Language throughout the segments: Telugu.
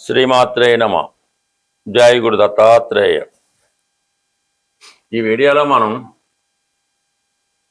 శ్రీమాత్రే నమ. జై గురు దత్తాత్రేయ. ఈ వీడియోలో మనం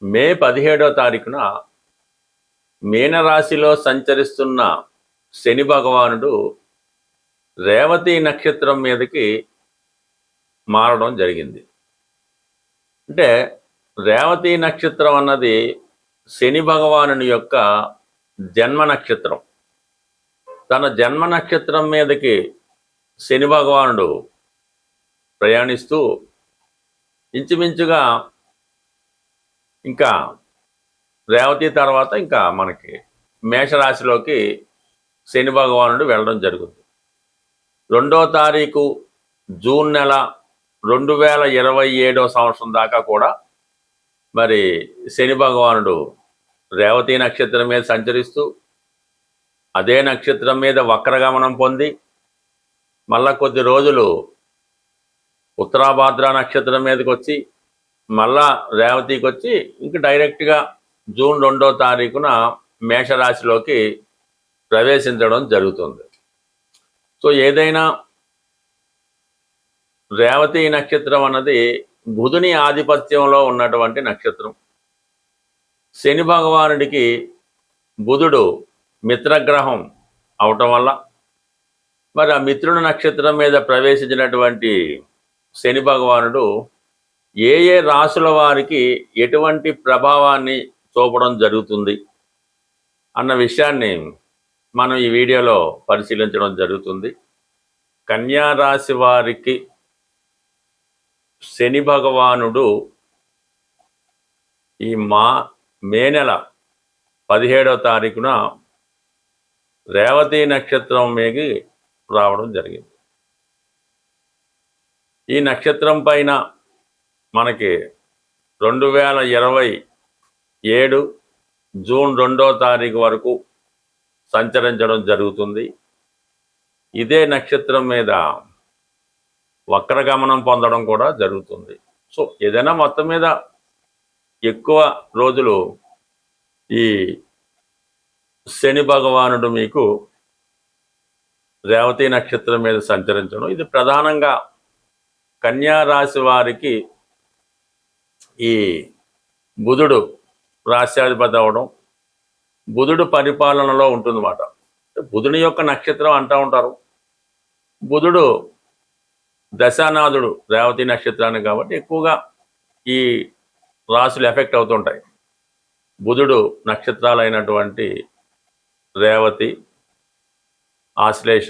మే 17వ తారీఖున మీనరాశిలో సంచరిస్తున్న శని భగవానుడు రేవతి నక్షత్రం మీదకి మారడం జరిగింది. అంటే రేవతి నక్షత్రం అన్నది శని భగవానుని యొక్క జన్మ నక్షత్రం. తన జన్మ నక్షత్రం మీదకి శని భగవానుడు ప్రయాణిస్తూ ఇంచుమించుగా ఇంకా రేవతి తర్వాత ఇంకా మనకి మేషరాశిలోకి శని భగవానుడు వెళ్ళడం జరుగుతుంది. 2వ తారీఖు జూన్ నెల 2027వ సంవత్సరం దాకా కూడా మరి శని భగవానుడు రేవతి నక్షత్రం మీద సంచరిస్తూ అదే నక్షత్రం మీద వక్రగమనం పొంది మళ్ళా కొద్ది రోజులు ఉత్తరాభాద్ర నక్షత్రం మీదకి వచ్చి మళ్ళా రేవతికి వచ్చి ఇంక డైరెక్ట్గా జూన్ 2వ తారీఖున మేషరాశిలోకి ప్రవేశించడం జరుగుతుంది. సో ఏదైనా రేవతి నక్షత్రం అన్నది బుధుని ఆధిపత్యంలో ఉన్నటువంటి నక్షత్రం. శని భగవానుడికి బుధుడు మిత్రగ్రహం అవటం వల్ల మరి ఆ మిత్రుడి నక్షత్రం మీద ప్రవేశించినటువంటి శని భగవానుడు ఏ ఏ రాశుల వారికి ఎటువంటి ప్రభావాన్ని చూపడం జరుగుతుంది అన్న విషయాన్ని మనం ఈ వీడియోలో పరిశీలించడం జరుగుతుంది. కన్యా రాశి వారికి శని భగవానుడు ఈ మే నెల 17వ తారీఖున రేవతి నక్షత్రం మీదకి రావడం జరిగింది. ఈ నక్షత్రం పైన మనకి 2027 జూన్ 2వ తారీఖు వరకు సంచరించడం జరుగుతుంది. ఇదే నక్షత్రం మీద వక్రగమనం పొందడం కూడా జరుగుతుంది. సో ఏదైనా మొత్తం మీద ఎక్కువ రోజులు ఈ శని భగవానుడు మీకు రేవతి నక్షత్రం మీద సంచరించడం, ఇది ప్రధానంగా కన్యా రాశి వారికి ఈ బుధుడు రాశ్యాధిపతి అవడం, బుధుడు పరిపాలనలో ఉంటుందన్నమాట. బుధుని యొక్క నక్షత్రం అంటూ ఉంటారు. బుధుడు దశానాథుడు రేవతి నక్షత్రాన్ని కాబట్టి ఎక్కువగా ఈ రాశులు ఎఫెక్ట్ అవుతుంటాయి. బుధుడు నక్షత్రాలైనటువంటి రేవతి, ఆశ్లేష,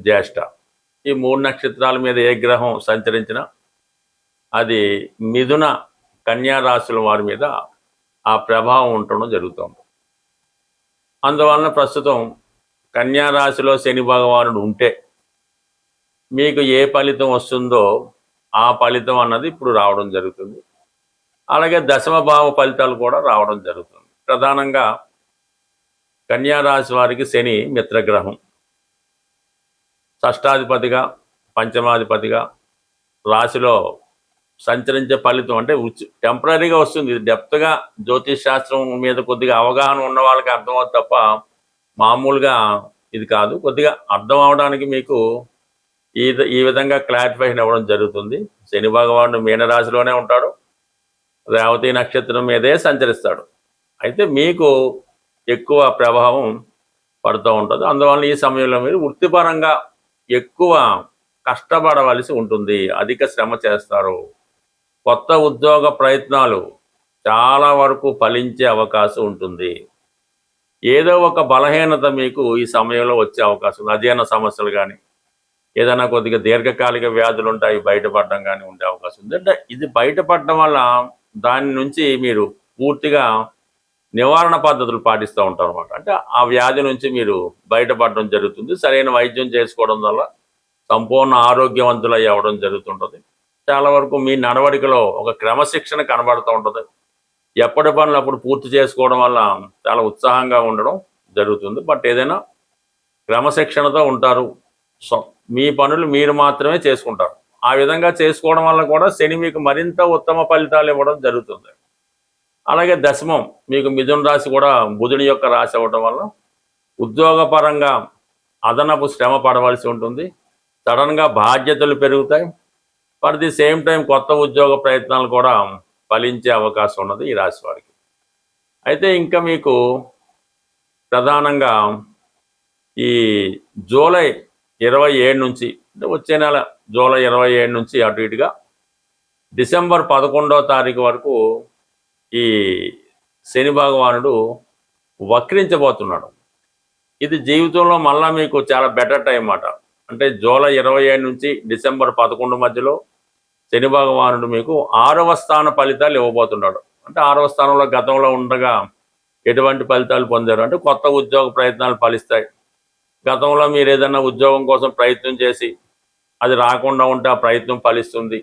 జ్యేష్ఠ ఈ 3 నక్షత్రాల మీద ఏ గ్రహం సంచరించినా అది మిథున కన్యా రాశుల వారి మీద ఆ ప్రభావం ఉండడం జరుగుతుంది. అందువలన ప్రస్తుతం కన్యా రాశిలో శని భగవానుడు ఉంటే మీకు ఏ ఫలితం వస్తుందో ఆ ఫలితం అన్నది ఇప్పుడు రావడం జరుగుతుంది. అలాగే దశమ భావ ఫలితాలు కూడా రావడం జరుగుతుంది. ప్రధానంగా కన్యా రాశి వారికి శని మిత్రగ్రహం, షష్టాధిపతిగా పంచమాధిపతిగా రాశిలో సంచరించే ఫలితం అంటే టెంపరీగా వస్తుంది. ఇది డెప్త్గా జ్యోతిష్ శాస్త్రం మీద కొద్దిగా అవగాహన ఉన్న వాళ్ళకి అర్థమవుతుంది తప్ప మామూలుగా ఇది కాదు. కొద్దిగా అర్థం అవడానికి మీకు ఈ విధంగా క్లారిఫికేషన్ ఇవ్వడం జరుగుతుంది. శని భగవానుడు మీనరాశిలోనే ఉంటాడు, రేవతి నక్షత్రం మీదే సంచరిస్తాడు. అయితే మీకు ఎక్కువ ప్రభావం పడుతూ ఉంటుంది. అందువల్ల ఈ సమయంలో మీరు వృత్తిపరంగా ఎక్కువ కష్టపడవలసి ఉంటుంది, అధిక శ్రమ చేస్తారు. కొత్త ఉద్యోగ ప్రయత్నాలు చాలా వరకు ఫలించే అవకాశం ఉంటుంది. ఏదో ఒక బలహీనత మీకు ఈ సమయంలో వచ్చే అవకాశం ఉంది. అజీర్ణ సమస్యలు కానీ ఏదైనా కొద్దిగా దీర్ఘకాలిక వ్యాధులు ఉంటాయి, బయటపడడం కానీ ఉండే అవకాశం ఉంది. అంటే ఇది బయటపడడం వల్ల దాని నుంచి మీరు పూర్తిగా నివారణ పద్ధతులు పాటిస్తూ ఉంటారు అన్నమాట. అంటే ఆ వ్యాధి నుంచి మీరు బయటపడడం జరుగుతుంది. సరైన వైద్యం చేసుకోవడం వల్ల సంపూర్ణ ఆరోగ్యవంతులు అవ్వడం జరుగుతుంటుంది. చాలా వరకు మీ నడవడికలో ఒక క్రమశిక్షణ కనబడుతూ ఉంటుంది. ఎప్పటి పనులు అప్పుడు పూర్తి చేసుకోవడం వల్ల చాలా ఉత్సాహంగా ఉండడం జరుగుతుంది. బట్ ఏదైనా క్రమశిక్షణతో ఉంటారు. సో మీ పనులు మీరు మాత్రమే చేసుకుంటారు. ఆ విధంగా చేసుకోవడం వల్ల కూడా శని మీకు మరింత ఉత్తమ ఫలితాలు ఇవ్వడం జరుగుతుంది. అలాగే దశమం మీకు మిథున రాశి కూడా బుధుని యొక్క రాశి అవ్వడం వల్ల ఉద్యోగపరంగా అదనపు శ్రమ పడవలసి ఉంటుంది. సడన్గా బాధ్యతలు పెరుగుతాయి. ఫర్ ది సేమ్ టైం కొత్త ఉద్యోగ ప్రయత్నాలు కూడా ఫలించే అవకాశం ఉన్నది ఈ రాశి వారికి. అయితే ఇంకా మీకు ప్రధానంగా ఈ జూలై 27 నుంచి, అంటే వచ్చే నెల జూలై 27 నుంచి అటు ఇటుగా డిసెంబర్ 11వ తారీఖు వరకు ఈ శని భగవానుడు వక్రించబోతున్నాడు. ఇది జీవితంలో మళ్ళా మీకు చాలా బెటర్ టైం అన్నమాట. అంటే జూలై 27 నుంచి డిసెంబర్ 11 మధ్యలో శని భగవానుడు మీకు 6వ స్థాన ఫలితాలు ఇవ్వబోతున్నాడు. అంటే 6వ స్థానంలో గతంలో ఉండగా ఎటువంటి ఫలితాలు పొందారు అంటే కొత్త ఉద్యోగ ప్రయత్నాలు ఫలిస్తాయి. గతంలో మీరు ఏదైనా ఉద్యోగం కోసం ప్రయత్నం చేసి అది రాకుండా ఉంటే ఆ ప్రయత్నం ఫలిస్తుంది.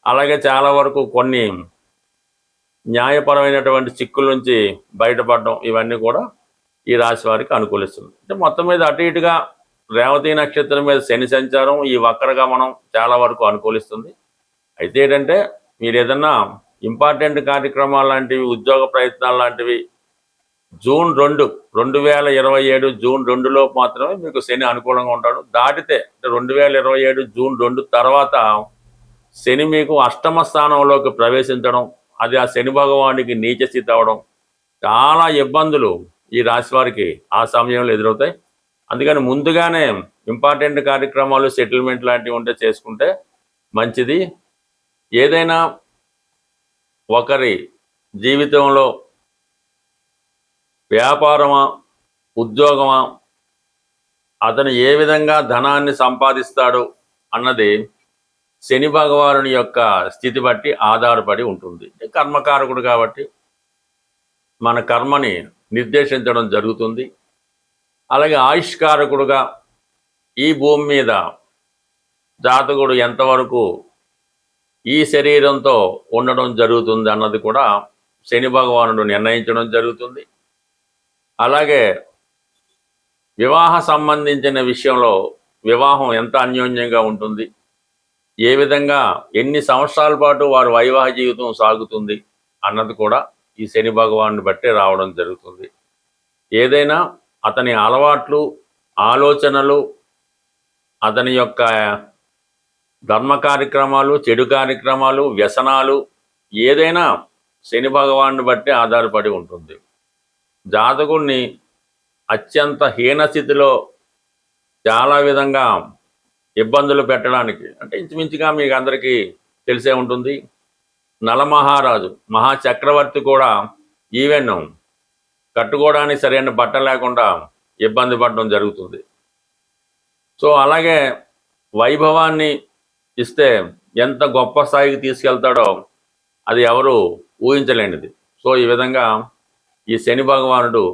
అలాగే చాలా వరకు కొన్ని న్యాయపరమైనటువంటి చిక్కుల నుంచి బయటపడడం, ఇవన్నీ కూడా ఈ రాశి వారికి అనుకూలిస్తుంది. అంటే మొత్తం మీద అటు ఇటుగా రేవతి నక్షత్రం మీద శని సంచారం, ఈ వక్ర గమనం చాలా వరకు అనుకూలిస్తుంది. అయితే ఏంటంటే మీరు ఏదన్నా ఇంపార్టెంట్ కార్యక్రమాలు లాంటివి, ఉద్యోగ ప్రయత్నాలు లాంటివి జూన్ 2, 2027 జూన్ 2 మాత్రమే మీకు శని అనుకూలంగా ఉంటాడు. దాటితే అంటే 2027 జూన్ 2 తర్వాత శని మీకు అష్టమ స్థానంలోకి ప్రవేశించడం, అది ఆ శని భగవానికి నీచ స్థితి అవ్వడం, చాలా ఇబ్బందులు ఈ రాశి వారికి ఆ సమయంలో ఎదురవుతాయి. అందుకని ముందుగానే ఇంపార్టెంట్ కార్యక్రమాలు, సెటిల్మెంట్ లాంటివి ఉంటే చేసుకుంటే మంచిది. ఏదైనా ఒకరి జీవితంలో వ్యాపారమా, ఉద్యోగమా, అతను ఏ విధంగా ధనాన్ని సంపాదిస్తాడు అన్నది శని భగవానుని యొక్క స్థితి బట్టి ఆధారపడి ఉంటుంది. కర్మకారకుడు కాబట్టి మన కర్మని నిర్దేశించడం జరుగుతుంది. అలాగే ఆయుష్కారకుడుగా ఈ భూమి మీద జాతకుడు ఎంతవరకు ఈ శరీరంతో ఉండడం జరుగుతుంది అన్నది కూడా శని భగవానుడు నిర్ణయించడం జరుగుతుంది. అలాగే వివాహ సంబంధించిన విషయంలో వివాహం ఎంత అన్యోన్యంగా ఉంటుంది, ఏ విధంగా ఎన్ని సంవత్సరాల పాటు వారి వైవాహిక జీవితం సాగుతుంది అన్నది కూడా ఈ శని భగవాన్ని బట్టే రావడం జరుగుతుంది. ఏదైనా అతని అలవాట్లు, ఆలోచనలు, అతని యొక్క ధర్మ కార్యక్రమాలు, చెడు కార్యక్రమాలు, వ్యసనాలు, ఏదైనా శని భగవాన్ని బట్టి ఆధారపడి ఉంటుంది. జాతకుడిని అత్యంత హీనస్థితిలో చాలా విధంగా ఇబ్బందులు పెట్టడానికి, అంటే ఇంచుమించుగా మీకు అందరికీ తెలిసే ఉంటుంది, నలమహారాజు మహాచక్రవర్తి కూడా ఈవెన్ కట్టుకోవడానికి సరైన బట్ట లేకుండా ఇబ్బంది పడడం జరుగుతుంది. సో అలాగే వైభవాన్ని ఇస్తే ఎంత గొప్ప స్థాయికి తీసుకెళ్తాడో అది ఎవరు ఊహించలేనిది. సో ఈ విధంగా ఈ శని భగవానుడు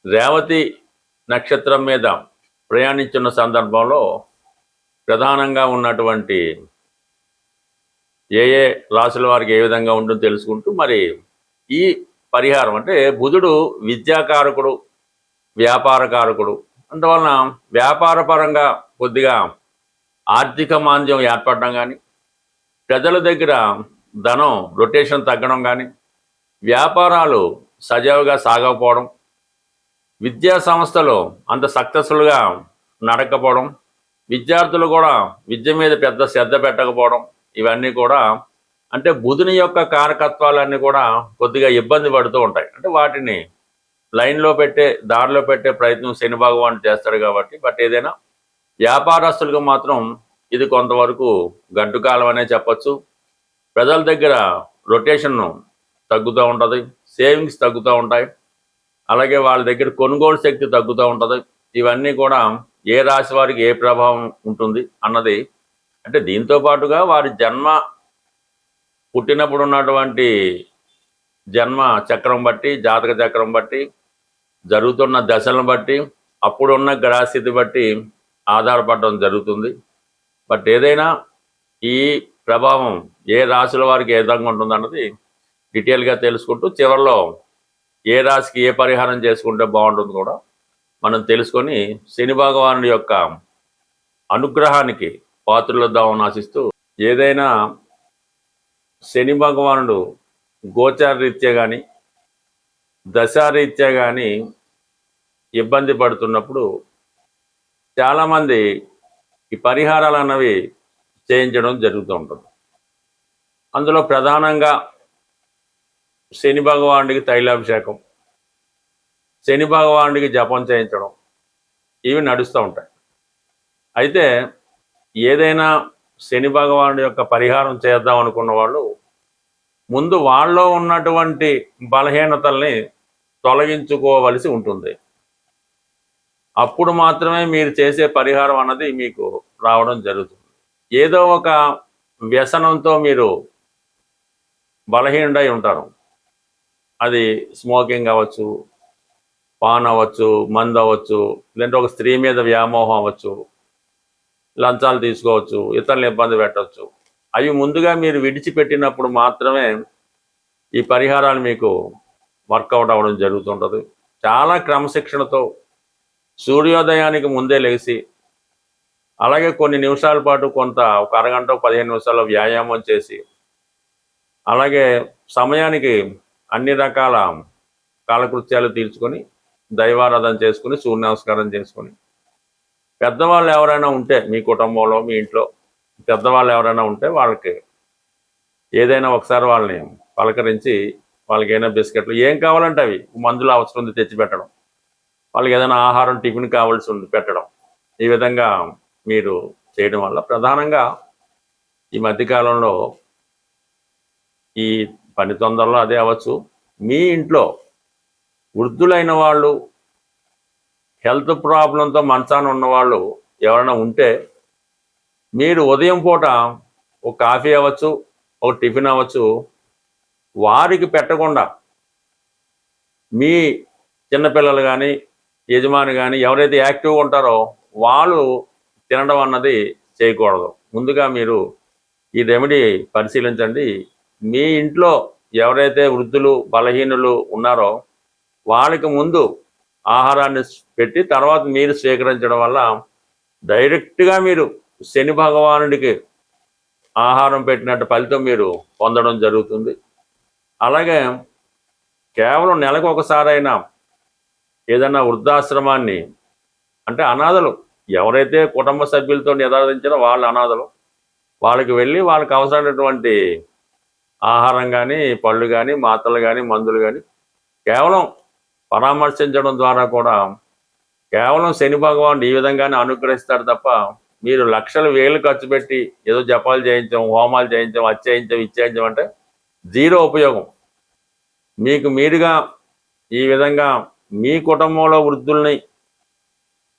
రేవతి నక్షత్రం మీద ప్రయాణించున్న సందర్భంలో ప్రధానంగా ఉన్నటువంటి ఏ ఏ రాశుల వారికి ఏ విధంగా ఉంటుందో తెలుసుకుంటూ మరి ఈ పరిహారం, అంటే బుధుడు విద్యాకారకుడు, వ్యాపారకారకుడు, అందువలన వ్యాపార పరంగా కొద్దిగా ఆర్థిక మాంద్యం ఏర్పడడం కానీ, ప్రజల దగ్గర ధనం రొటేషన్ తగ్గడం కానీ, వ్యాపారాలు సజావుగా సాగకపోవడం, విద్యా సంస్థలు అంత సక్సెస్ఫుల్గా నడకపోవడం, విద్యార్థులు కూడా విద్య మీద పెద్ద శ్రద్ధ పెట్టకపోవడం, ఇవన్నీ కూడా అంటే బుధుని యొక్క కారకత్వాలన్నీ కూడా కొద్దిగా ఇబ్బంది పడుతూ ఉంటాయి. అంటే వాటిని లైన్లో పెట్టే, దారిలో పెట్టే ప్రయత్నం శని భగవాన్ చేస్తాడు కాబట్టి. బట్ ఏదైనా వ్యాపారస్తులకు మాత్రం ఇది కొంతవరకు గడ్డు కాలం అనే చెప్పచ్చు. ప్రజల దగ్గర రొటేషన్ తగ్గుతూ ఉంటుంది, సేవింగ్స్ తగ్గుతూ ఉంటాయి, అలాగే వాళ్ళ దగ్గర కొనుగోలు శక్తి తగ్గుతూ ఉంటుంది. ఇవన్నీ కూడా ఏ రాశి వారికి ఏ ప్రభావం ఉంటుంది అన్నది, అంటే దీంతో పాటుగా వారి జన్మ పుట్టినప్పుడు ఉన్నటువంటి జన్మ చక్రం బట్టి, జాతక చక్రం బట్టి, జరుగుతున్న దశలను బట్టి, అప్పుడున్న గ్రహస్థితి బట్టి ఆధారపడడం జరుగుతుంది. బట్ ఏదైనా ఈ ప్రభావం ఏ రాశుల వారికి ఏ విధంగా ఉంటుందన్నది డీటెయిల్గా తెలుసుకుంటూ చివరిలో ఏ రాశికి ఏ పరిహారం చేసుకుంటే బాగుంటుంది కూడా మనం తెలుసుకొని శని భగవానుడి యొక్క అనుగ్రహానికి పాత్రులద్దామని ఆశిస్తూ, ఏదైనా శని భగవానుడు గోచారరీత్యా కానీ దశారీత్యా కానీ ఇబ్బంది పడుతున్నప్పుడు చాలామంది ఈ పరిహారాలు అన్నవి చేయించడం జరుగుతూ ఉంటుంది. అందులో ప్రధానంగా శని భగవానుడికి తైలాభిషేకం, శని భగవానుడికి జపం చేయించడం, ఇవి నడుస్తూ ఉంటాయి. అయితే ఏదైనా శని భగవానుడి యొక్క పరిహారం చేద్దాం అనుకున్న వాళ్ళు ముందు వాళ్ళలో ఉన్నటువంటి బలహీనతల్ని తొలగించుకోవలసి ఉంటుంది. అప్పుడు మాత్రమే మీరు చేసే పరిహారం అన్నది మీకు రావడం జరుగుతుంది. ఏదో ఒక వ్యసనంతో మీరు బలహీనుడై ఉంటారు. అది స్మోకింగ్ అవ్వచ్చు, పాన్ అవ్వచ్చు, మందు అవ్వచ్చు, లేదంటే ఒక స్త్రీ మీద వ్యామోహం అవ్వచ్చు, లంచాలు తీసుకోవచ్చు, ఇతరులను ఇబ్బంది పెట్టవచ్చు. అవి ముందుగా మీరు విడిచిపెట్టినప్పుడు మాత్రమే ఈ పరిహారాలు మీకు వర్కౌట్ అవ్వడం జరుగుతుంటుంది. చాలా క్రమశిక్షణతో సూర్యోదయానికి ముందే లేచి, అలాగే కొన్ని నిమిషాల పాటు కొంత ఒక అరగంట 15 నిమిషాల వ్యాయామం చేసి, అలాగే సమయానికి అన్ని రకాల కాలకృత్యాలు తీర్చుకొని దైవారాధన చేసుకుని సూర్య నమస్కారం చేసుకొని, పెద్దవాళ్ళు ఎవరైనా ఉంటే మీ కుటుంబంలో మీ ఇంట్లో పెద్దవాళ్ళు ఎవరైనా ఉంటే వాళ్ళకి ఏదైనా ఒకసారి వాళ్ళని పలకరించి వాళ్ళకి ఏదైనా బిస్కెట్లు ఏం కావాలంటే అవి మందులు అవసరం ఉంది తెచ్చి పెట్టడం, వాళ్ళకి ఏదైనా ఆహారం టిఫిన్ కావాల్సి ఉంది పెట్టడం, ఈ విధంగా మీరు చేయడం వల్ల ప్రధానంగా ఈ మధ్యకాలంలో ఈ పని తొందరలో అదే అవ్వచ్చు, మీ ఇంట్లో వృద్ధులైన వాళ్ళు హెల్త్ ప్రాబ్లంతో మంచాన ఉన్నవాళ్ళు ఎవరైనా ఉంటే మీరు ఉదయం పూట ఒక కాఫీ అవ్వచ్చు, ఒక టిఫిన్ అవ్వచ్చు, వారికి పెట్టకుండా మీ చిన్నపిల్లలు కానీ యజమాని కానీ ఎవరైతే యాక్టివ్గా ఉంటారో వాళ్ళు తినడం అన్నది చేయకూడదు. ముందుగా మీరు ఈ రెమెడీ పరిశీలించండి. మీ ఇంట్లో ఎవరైతే వృద్ధులు బలహీనులు ఉన్నారో వాళ్ళకి ముందు ఆహారాన్ని పెట్టి తర్వాత మీరు స్వీకరించడం వల్ల డైరెక్ట్గా మీరు శని భగవానుడికి ఆహారం పెట్టినట్టు ఫలితం మీరు పొందడం జరుగుతుంది. అలాగే కేవలం నెలకు ఒకసారైనా ఏదైనా వృద్ధాశ్రమాన్ని, అంటే అనాథలు ఎవరైతే కుటుంబ సభ్యులతో నిరాధించారో వాళ్ళు అనాథలు, వాళ్ళకి వెళ్ళి వాళ్ళకి అవసరమైనటువంటి ఆహారం కానీ పళ్ళు కానీ మాత్రలు కానీ మందులు కానీ కేవలం పరామర్శించడం ద్వారా కూడా కేవలం శని భగవానుడు ఈ విధంగానే అనుగ్రహిస్తాడు తప్ప మీరు లక్షలు వేలు ఖర్చు పెట్టి ఏదో జపాలు చేయించాం, హోమాలు చేయించాం, అది చేయించాం, ఇది చేయించాం అంటే జీరో ఉపయోగం. మీకు మీరుగా ఈ విధంగా మీ కుటుంబంలో వృద్ధుల్ని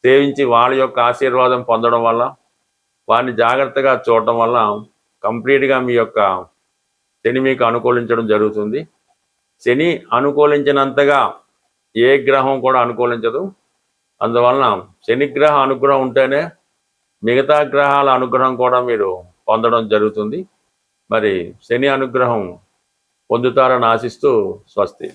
సేవించి వాళ్ళ యొక్క ఆశీర్వాదం పొందడం వల్ల, వారిని జాగ్రత్తగా చూడటం వల్ల కంప్లీట్గా మీ యొక్క శని మీకు అనుకూలించడం జరుగుతుంది. శని అనుకూలించినంతగా ఏ గ్రహం కూడా అనుకూలించదు. అందువలన శనిగ్రహ అనుగ్రహం ఉంటేనే మిగతా గ్రహాల అనుగ్రహం కూడా మీరు పొందడం జరుగుతుంది. మరి శని అనుగ్రహం పొందుతారని ఆశిస్తూ స్వస్తి.